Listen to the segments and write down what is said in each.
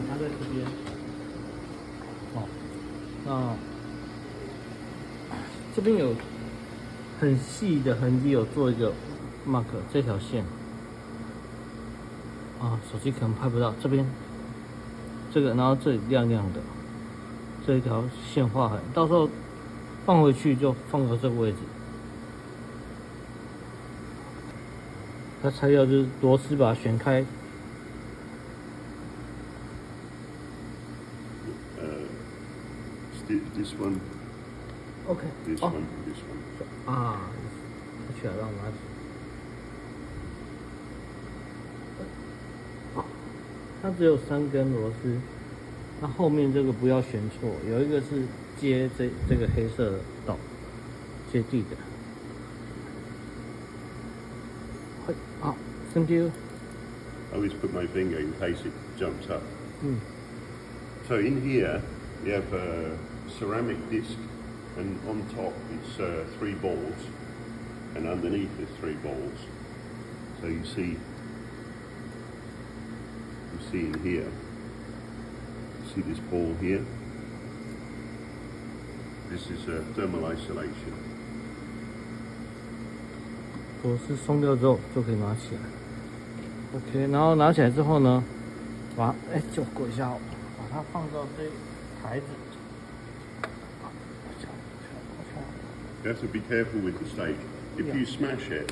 它在这边。哦，那这边有很细的痕迹，有做一个 mark 这条线。啊，手机可能拍不到这边，这个，然后这里亮亮的，这一条线画痕，到时候放回去就放到这个位置。它材料就是螺丝把它旋开。This one. OK. This one. This one. 啊，拿起来让我拿起。它只有3根螺丝，那后面这个不要选错，有一个是接这个黑色的道，接地的。好 ，Thank you. I always put my finger in case it jumps up. 嗯。So in here you have a ceramic disc, and on top it's 3 balls, and underneath there's 3 balls. So you see in here. You see this ball here? This is thermal isolation. 螺丝松掉之后就可以拿起来。OK， 然后拿起来之后呢，就过一下，把它放到这台子。You have to be careful with the stake. If you smash it,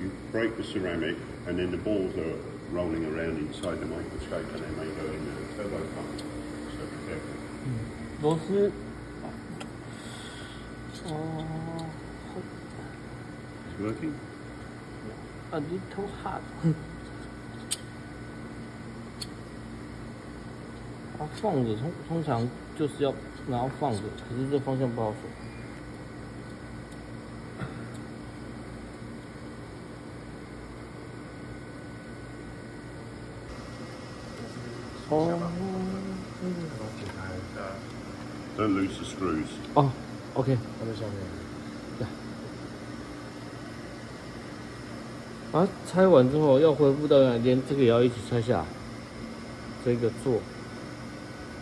you break the ceramic, and then the balls are rolling around inside the microscope, and they may go in the turbo pump. So be careful. 螺丝，It's working? A little hard. 它放着，通常就是要然后放着，可是这方向不好锁。哦。Don't lose the screws. 哦 ，OK。它在下面。对。把它拆完之后要恢复到原来，连这个也要一起拆下。这个座，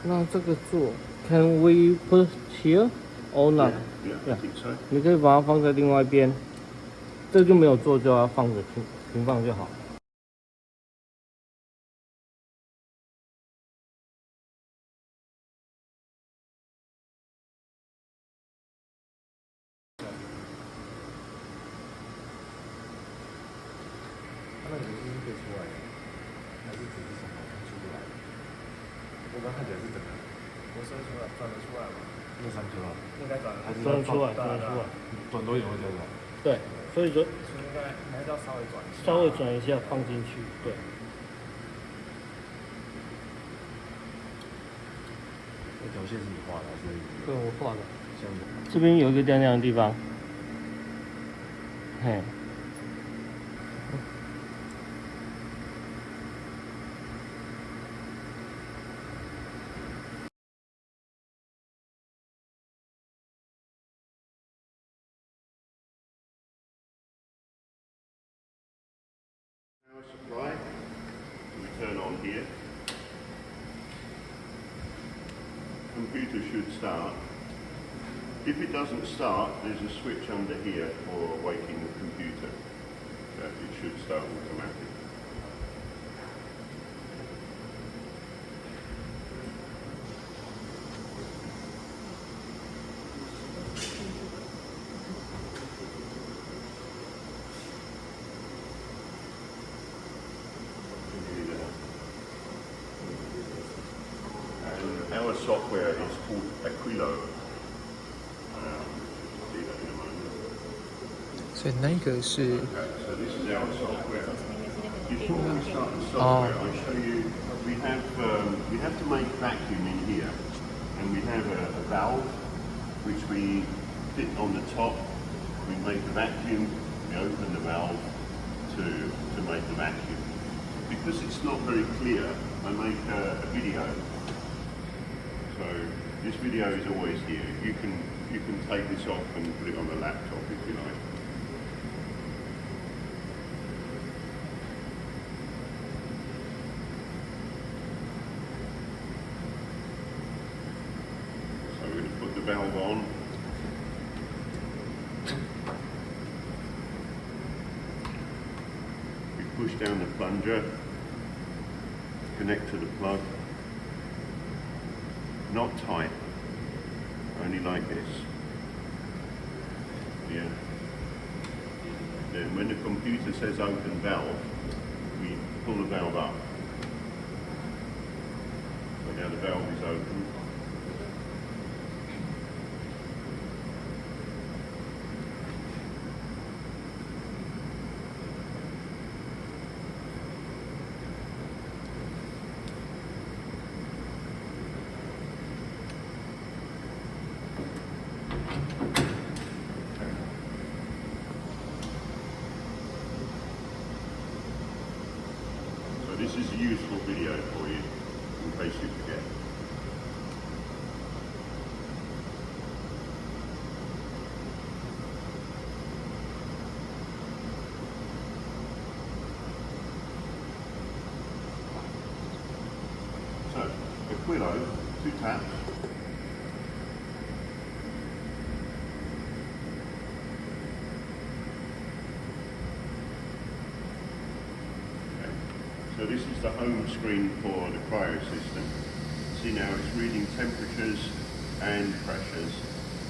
那这个座 ，Can we put here or not? Yeah, I think so. 你可以把它放在另外一边，这个就没有座，就要放着平放就好。它那个螺丝是可以出来的，还是只是什么出不来？我刚看起来是整个螺丝出来，转得出来吗？那3颗啊，应该转得出来，转多一点会这样。对，所以说应该还是要稍微转一下。稍微转一下放进去，对。那条线是你画的还是？对，我画的。这边有一个亮亮的地方，嘿。Power supply, we turn on here. Computer should start. If it doesn't start, there's a switch under here for waking the computer. It should start automatically. Our software is called Aquilo. See that in a moment. 所以那个是 Okay, so this is our software. Before we start the software, I'll show you. We have to make vacuum in here, and we have a valve which we fit on the top. We make the vacuum. We open the valve to make the vacuum. Because it's not very clear, I make a video. So this video is always here. You can take this off and put it on the laptop if you like. push down the plunger, connect to the plug. Not tight, only like this. Yeah. Then when the computer says open valve, we pull the valve up. So now the valve is open. This is a useful video for you, in case you forget. So, the Quillo, 2 taps. So this is the home screen for the cryo system. See now it's reading temperatures and pressures,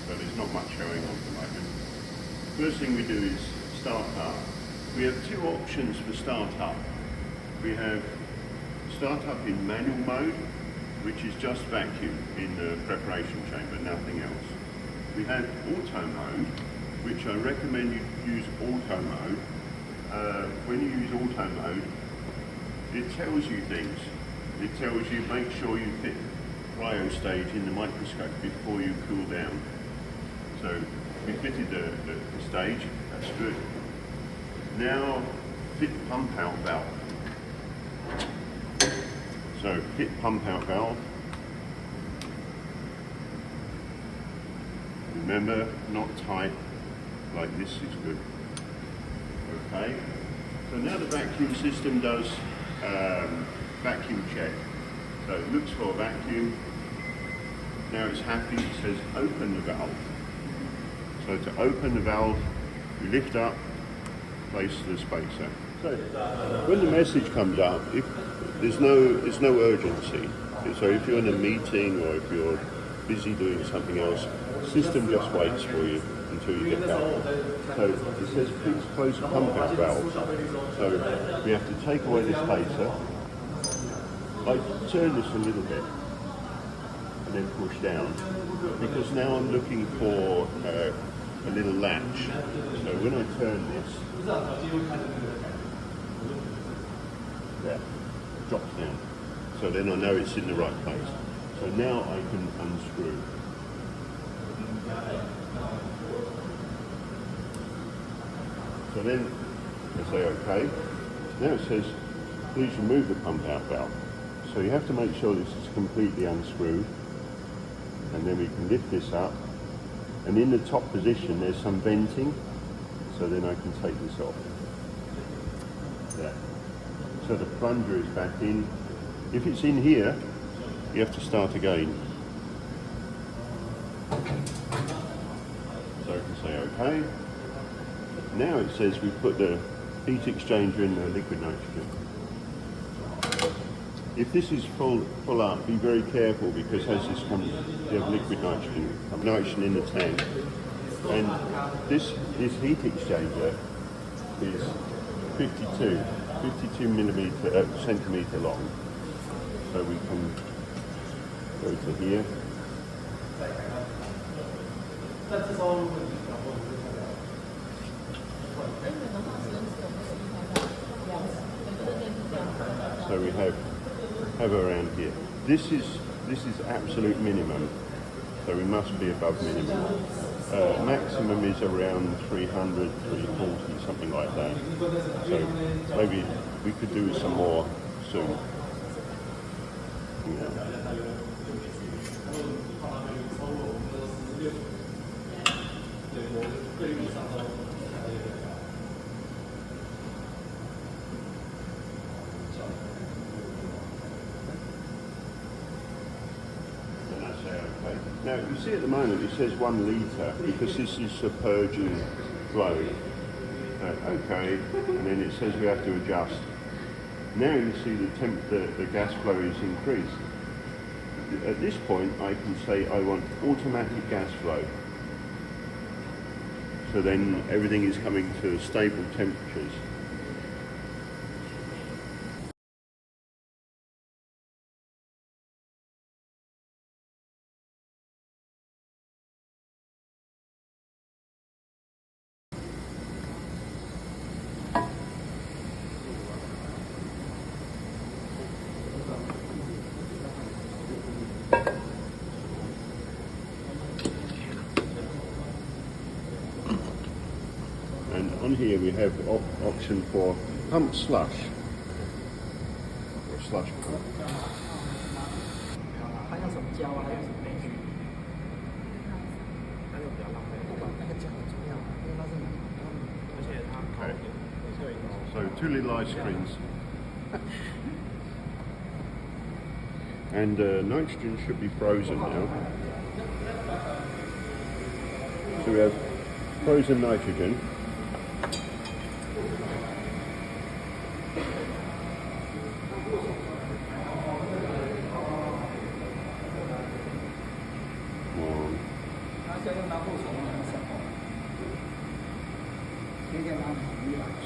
so there's not much going on at the moment. First thing we do is start up. We have 2 options for start up. We have start up in manual mode, which is just vacuum in the preparation chamber, nothing else. We have auto mode, which I recommend you use auto mode. When you use auto mode, it tells you things. It tells you make sure you fit cryo stage in the microscope before you cool down. So we fitted the stage, that's good. Now fit pump out valve. So fit pump out valve. Remember, not tight, like this is good. Okay, so now the vacuum system does vacuum check. So it looks for a vacuum. Now it's happy, it says open the valve. So to open the valve, we lift up, place the spacer. So when the message comes up, if there's no urgency. So if you're in a meeting or if you're busy doing something else, the system just waits for you until you get back. So it says please close the pump out valve. So we have to take away the spacer. I turn this a little bit and then push down, because now I'm looking for a little latch. So when I turn this, there, it drops down. So then I know it's in the right place. So now I can unscrew. So then I say OK. Now it says please remove the pump out valve. So you have to make sure this is completely unscrewed, and then we can lift this up, and in the top position there's some venting, so then I can take this off. There. So the plunger is back in. If it's in here, you have to start again. So I can say OK. Now it says we put the heat exchanger in the liquid nitrogen. If this is full up, be very careful, because as this comes, you have liquid nitrogen in the tank. And this heat exchanger is 52 centimeter long. So we can go to here. So we have around here. This is absolute minimum, so we must be above minimum. Maximum is around 300, 340, something like that. So maybe we could do some more soon. Yeah. Now you see at the moment it says 1 litre, because this is a purging flow. OK, and then it says we have to adjust. Now you see the gas flow is increased. At this point, I can say I want automatic gas flow. So then everything is coming to stable temperatures. And on here we have the option for pump slush, or slush pump. 它要什么胶啊？要什么霉菌？那就比较浪费。不管那个胶很重要，因为它是而且它烤点，So 2 little ice screens. And nitrogen should be frozen now. So we have frozen nitrogen.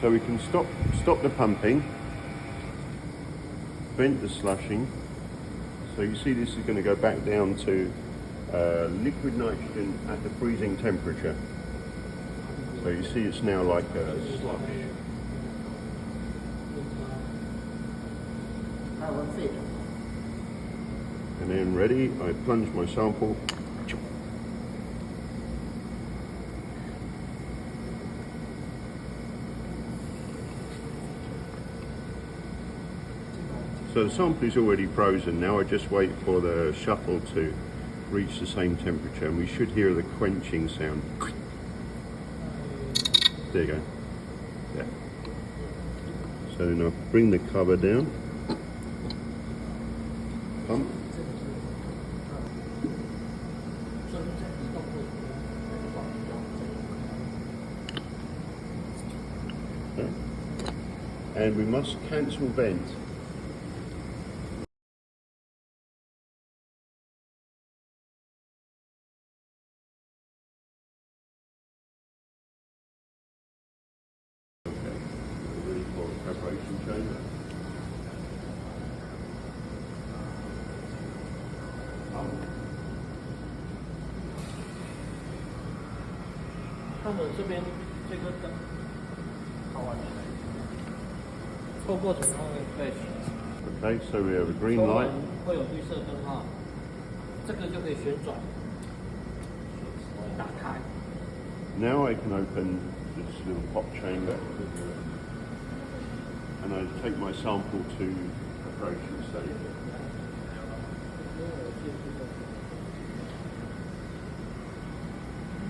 So we can stop the pumping, prevent the slushing. So you see this is going to go back down to liquid nitrogen at the freezing temperature. So you see it's now like a slush. And then ready, I plunge my sample. So the sample is already frozen. Now I just wait for the shuttle to reach the same temperature, and we should hear the quenching sound. There you go. Yeah. So then I'll bring the cover down. Pump. Okay. And we must cancel vent. Preparation chamber. 看我这边这个灯好完全，错过程它会 flash。 Okay, so we have a green light. 会有绿色灯号，这个就可以旋转，打开。 Now I can open this little pop chamber, and I take my sample to preparation stage.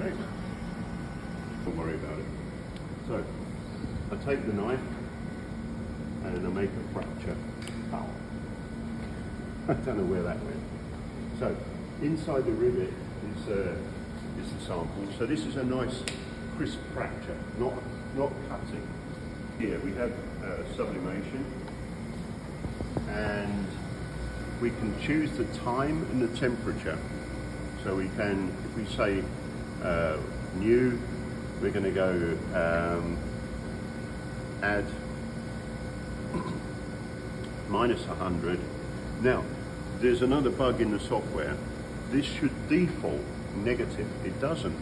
Okay. Don't worry about it. So, I take the knife and I make a fracture. Ow. I don't know where that went. So, inside the rivet is the sample. So this is a nice crisp fracture, not cutting. Here we have sublimation, and we can choose the time and the temperature. So we can, if we say new, we're going to go add minus 100. Now, there's another bug in the software. This should default negative. It doesn't.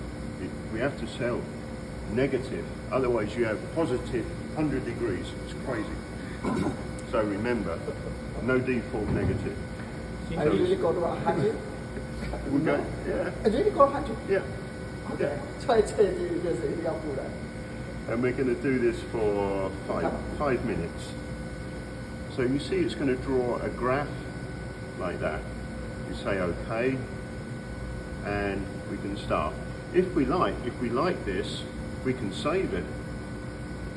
We have to sell negative. Otherwise, you have positive 100 degrees. It's crazy. So remember, no default negative. I usually go to 100. We'll go, yeah. I usually go 100. Yeah. Okay. Try to do this. And we're going to do this for 5 minutes. So you see it's going to draw a graph like that. You say OK, and we can start. If we like this, we can save it.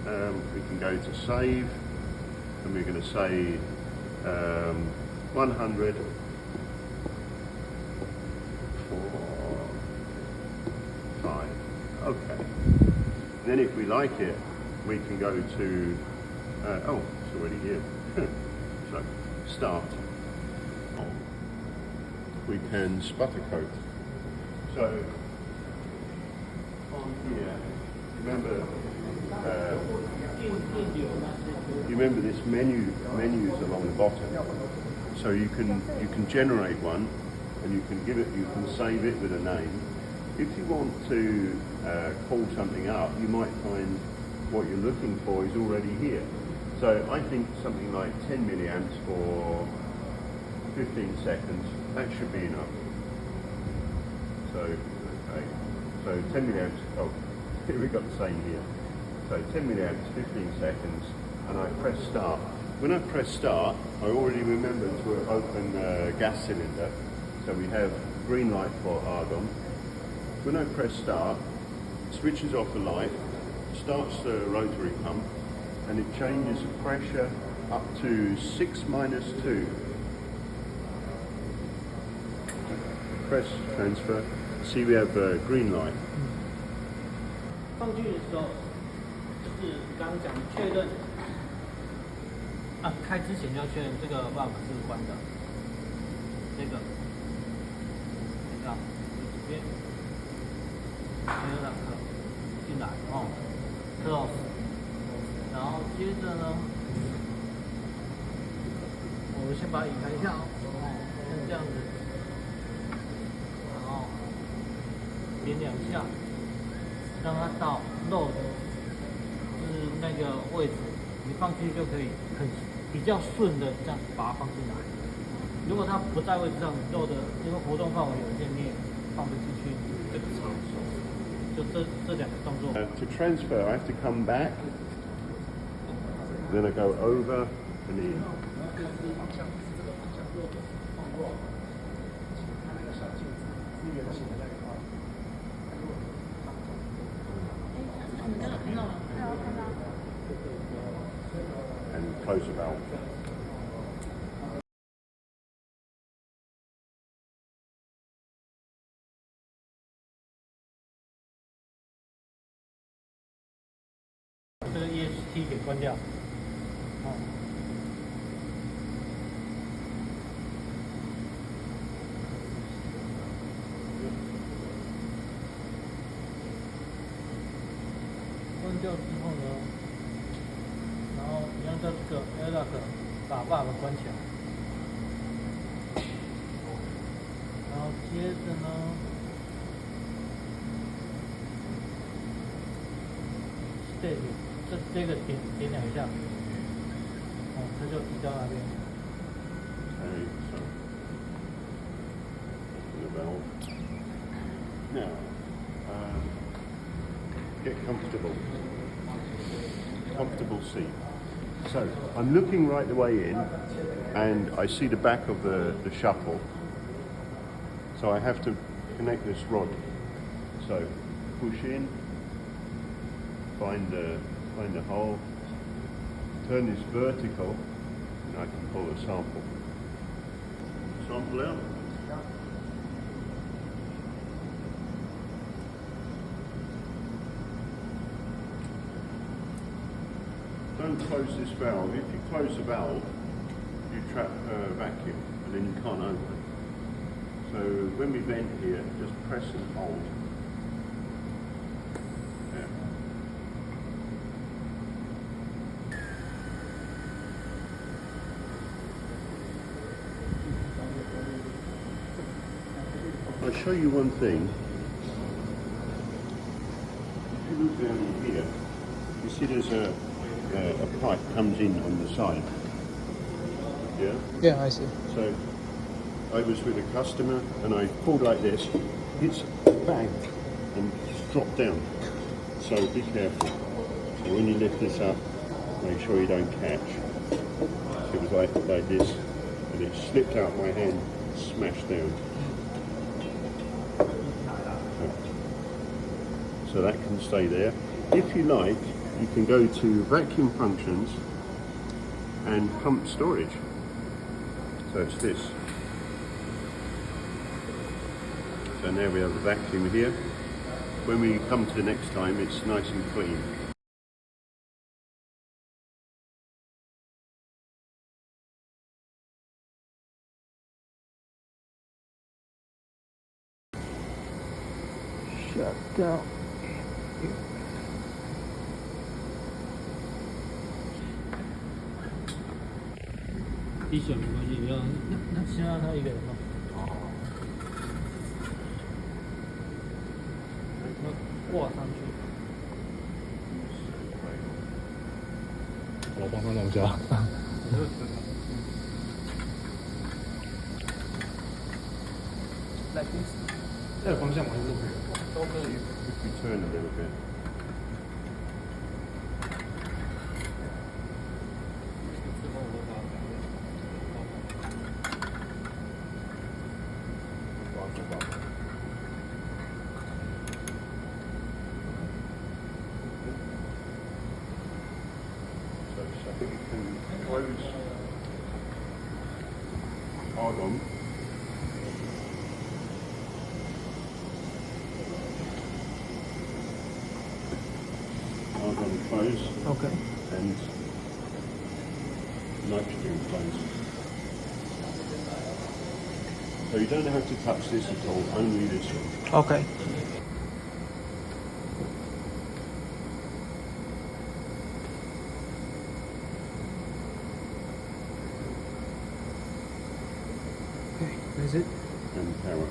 We can go to save, and we're going to say 100 for 5. Okay. Then if we like it, we can go to, oh, it's already here. So, start. We can sputter coat. So, on here, you remember this menus along the bottom. So you can generate one, and you can save it with a name. If you want to call something up, you might find what you're looking for is already here. So I think something like 10 milliamps for 15 seconds, that should be enough. So, okay, so 10 milliamps, oh, we've got the same here. So 10 milliamps, 15 seconds, and I press start. When I press start, I already remember to open the gas cylinder. So we have green light for argon. When I press start, switches off the light, starts the rotary pump, and it changes the pressure up to 6-2. Press transfer. See, we have green light. 放进去的时候，就是刚刚讲确认啊，开之前要确认这个 valve 是关的，这个，看到这边，没有两颗进来哦 ，close， 然后接着呢，我们先把它移开一下哦，像这样子，然后点2下。 让它到漏的，就是那个位置，你放进去就可以比较顺的这样把它放进来。如果它不在位置上，漏的因为活动范围有限，你也放不进去这个槽。就这两个动作。To transfer, I have to come back. Then I go over and in. And close the valve. The EST 给关掉。好。关掉之后呢，然后你要在这个 air lock 把 valve 关起来，然后接着呢，这个点2下，哦，它就移到那边。Okay, so open the valve. Now, get comfortable seat. So I'm looking right the way in, and I see the back of the shuffle. So I have to connect this rod. So push in, find the hole, turn this vertical, and I can pull a sample. Sample out. Don't close this valve. If you close the valve, you trap vacuum, and then you can't open. So when we vent here, just press and hold. Yeah. I'll show you one thing. If you look down here, you see there's a pipe comes in on the side. Yeah? Yeah, I see. So I was with a customer and I pulled like this, it's bang and dropped down. So be careful. So when you lift this up, make sure you don't catch. So it was like this, and it slipped out my hand, smashed down. So that can stay there. If you like, you can go to vacuum functions and pump storage. So it's this. So now we have a vacuum here. When we come to the next time, it's nice and clean. shut down. 滴水没关系，你要那先让他一个人放。他挂上去。我帮他弄一下。来公司。这个方向完全都可以。都可以。Return a little bit. So I think you can close. Hold on. Hold on, close. Okay. And nitrogen close. So you don't have to touch this at all, only this one. Okay. Okay, that's it. And power.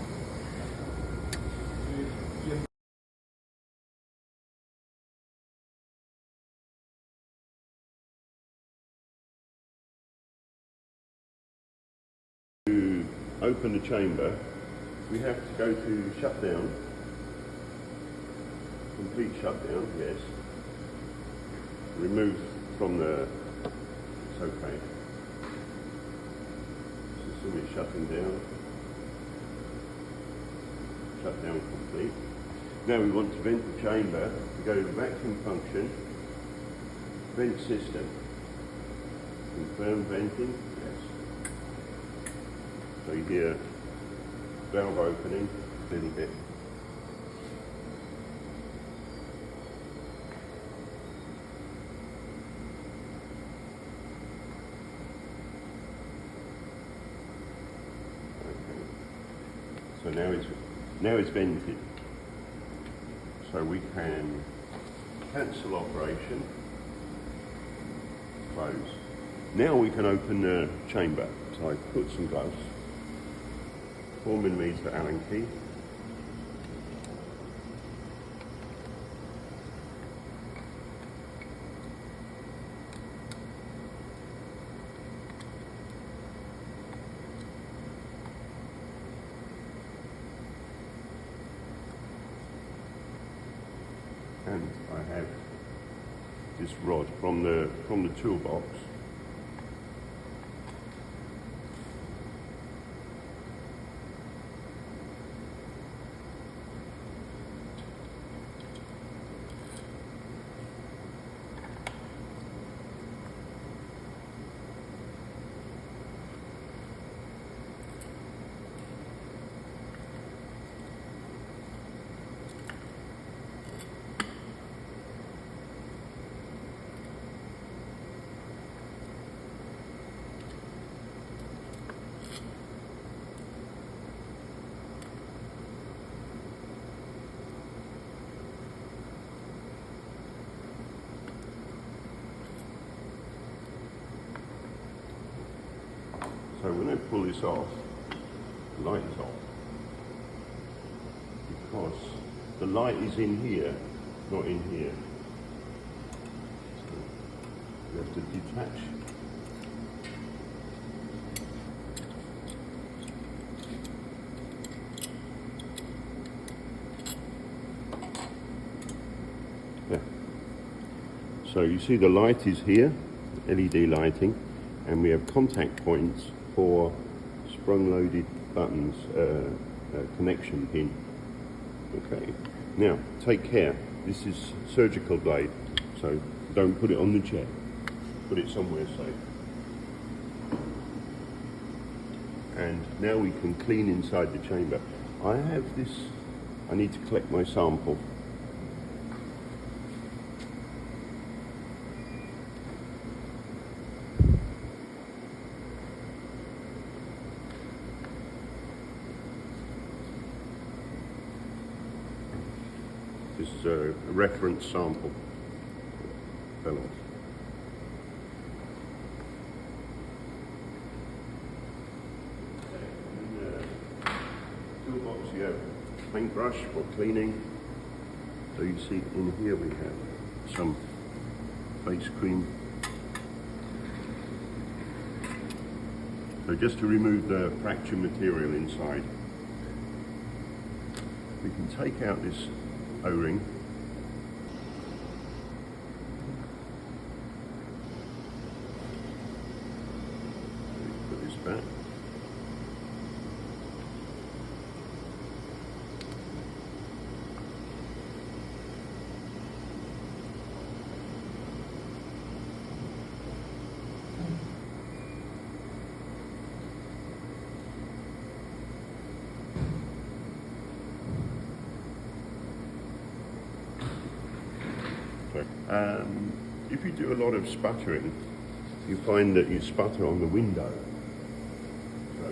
To open the chamber, we have to go to shutdown, complete shutdown, yes. Remove from the, it's okay. System is shutting down. Shutdown complete. Now we want to vent the chamber, we go to vacuum function, vent system. Confirm venting, yes. So you hear valve opening a little bit. Okay. So now it's vented. So we can cancel operation, close. Now we can open the chamber. So I put some gloves. 4mm Allen key. And I have this rod from the toolbox. So when I pull this off, the light is off. Because the light is in here, not in here. So you have to detach. There. So you see the light is here, LED lighting, and we have contact points for sprung-loaded buttons, connection pin. Okay. Now, take care. This is surgical blade, so don't put it on the chair. Put it somewhere safe. And now we can clean inside the chamber. I have this. I need to collect my sample. This is a reference sample. Fell off. Toolbox, you have paintbrush for cleaning. So you see in here we have some face cream. So just to remove the fracture material inside, we can take out this O-ring. Put this back. If you do a lot of sputtering, you find that you sputter on the window. So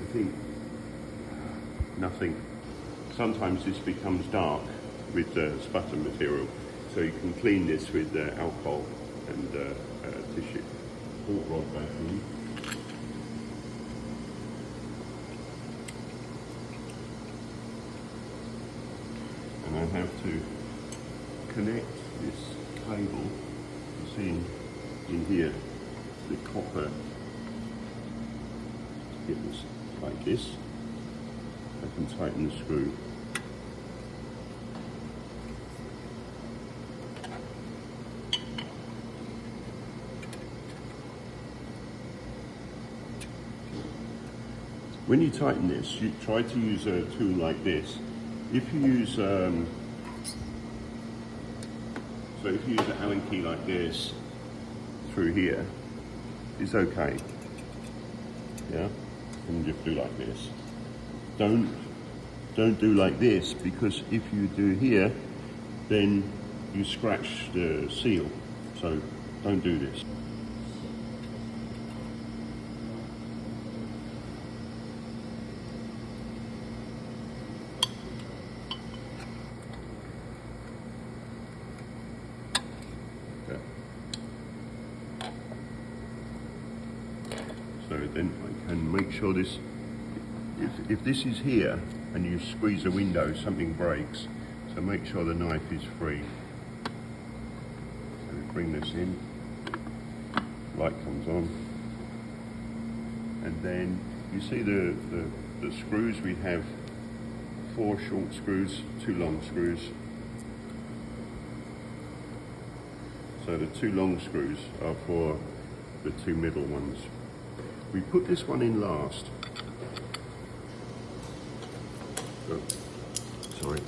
I think nothing. Sometimes this becomes dark with the sputter material, so you can clean this with alcohol and tissue. Bolt rod back in. And I have to connect this cable, you see in here, the copper, get this like this. I can tighten the screw. When you tighten this, you try to use a tool like this. If you use So if you use an Allen key like this through here, it's okay. Yeah, and just do like this. Don't do like this, because if you do here, then you scratch the seal. So don't do this. So then I can make sure this, if this is here and you squeeze a window, something breaks. So make sure the knife is free. So we bring this in, light comes on. And then you see the screws, we have 4 short screws, 2 long screws. So the 2 long screws are for the 2 middle ones. We put this one in last. Oh, sorry.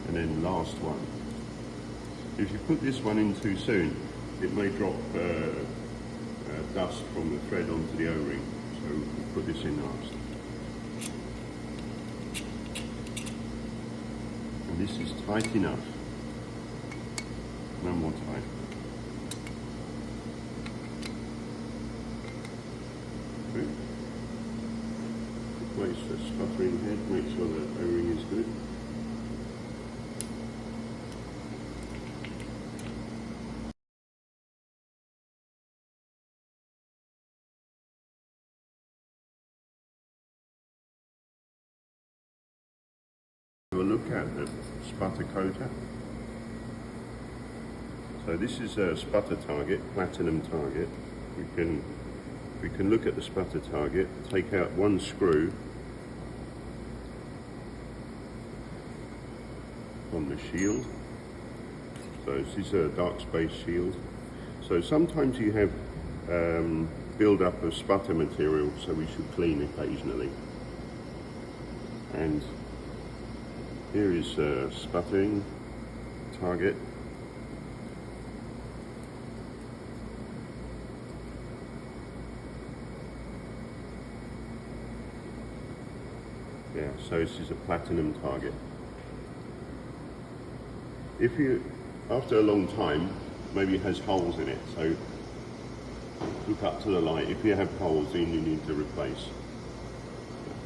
And then last one. If you put this one in too soon, it may drop dust from the thread onto the O-ring. So we'll put this in last. And this is tight enough. No more tight. Wait. replace the sputtering head, make sure that O-ring is good. We'll look at the sputter coater. So this is a sputter target, platinum target. We can look at the sputter target, take out one screw on the shield. So this is a dark space shield. So sometimes you have build-up of sputter material, so we should clean occasionally. And here is a sputtering target. Yeah, so this is a platinum target. If you, after a long time, maybe it has holes in it, so look up to the light. If you have holes, then you need to replace.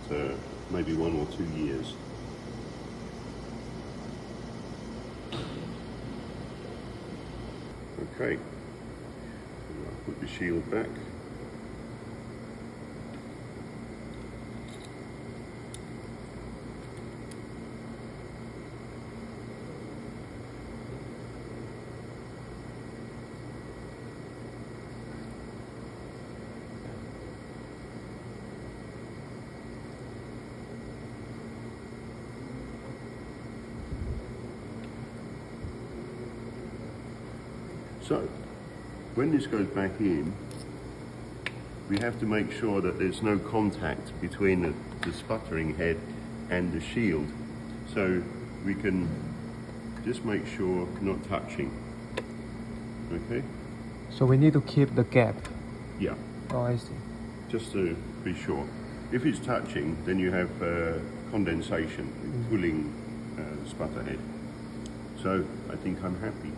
But, maybe 1 or 2 years. Okay, I'll put the shield back. So, when this goes back in, we have to make sure that there's no contact between the sputtering head and the shield. So we can just make sure not touching. Okay? So we need to keep the gap. Yeah. Oh, I see. Just to be sure. If it's touching, then you have condensation, cooling the sputter head. So I think I'm happy.